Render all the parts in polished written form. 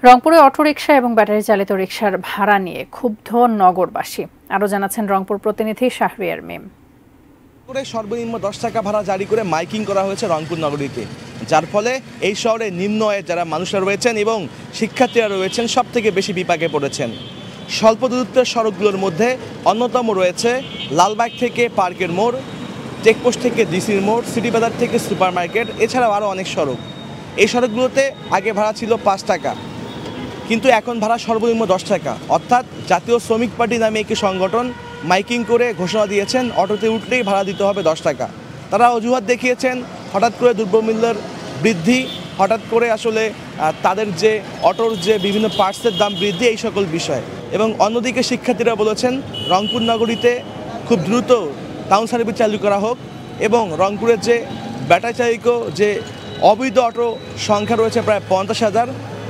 রংপুরে অটোরিকশা এবং ব্যাটারি চালিত রিকশার ভাড়া নিয়ে ক্ষুব্ধ নগরবাসী। আরও জানাচ্ছেন রংপুর প্রতিনিধি শাহরিয়ার মিম। সর্বনিম্ন 10 টাকা ভাড়া জারি করে মাইকিং করা হয়েছে রংপুর নগরীতে, যার ফলে এই শহরে নিম্ন আয়ের যারা মানুষরা রয়েছেন এবং শিক্ষার্থীরা রয়েছেন সব থেকে বেশি বিপাকে পড়েছেন। স্বল্প দূরত্বের সড়কগুলোর মধ্যে অন্যতম রয়েছে লালবাগ থেকে পার্কের মোড়, চেকপোস্ট থেকে ডিসির মোড়, সিটি বাজার থেকে সুপার মার্কেট, এছাড়াও আরও অনেক সড়ক। এই সড়কগুলোতে আগে ভাড়া ছিল 5 টাকা, কিন্তু এখন ভাড়া সর্বনিম্ন 10 টাকা। অর্থাৎ জাতীয় শ্রমিক পার্টি নামে একটি সংগঠন মাইকিং করে ঘোষণা দিয়েছেন অটোতে উঠলেই ভাড়া দিতে হবে 10 টাকা। তারা অজুহাত দেখিয়েছেন হঠাৎ করে দ্রব্যমূল্যের বৃদ্ধি, হঠাৎ করে আসলে তাদের যে অটোর যে বিভিন্ন পার্টসের দাম বৃদ্ধি, এই সকল বিষয়। এবং অন্যদিকে শিক্ষার্থীরা বলেছেন রংপুর নগরীতে খুব দ্রুত টাউন সার্ভিস চালু করা হোক এবং রংপুরের যে ব্যাটারি চালিত যে অবৈধ অটো সংখ্যা রয়েছে প্রায় 50,000,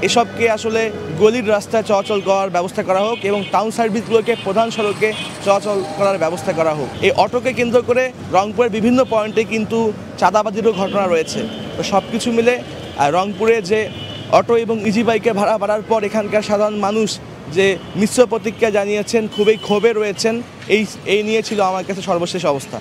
এসবকে আসলে গলির রাস্তায় চলাচল করার ব্যবস্থা করা হোক এবং টাউন সার্ভিসগুলোকে প্রধান সড়কে চলাচল করার ব্যবস্থা করা হোক। এই অটোকে কেন্দ্র করে রংপুরের বিভিন্ন পয়েন্টে কিন্তু চাঁদাবাজিরও ঘটনা রয়েছে। তো সব কিছু মিলে রংপুরে যে অটো এবং ইজি বাইকের ভাড়া বাড়ার পর এখানকার সাধারণ মানুষ যে মিশ্র প্রতিক্রিয়া জানিয়েছেন, খুবই ক্ষোভে রয়েছেন। এই নিয়ে ছিল আমার কাছে সর্বশেষ অবস্থা।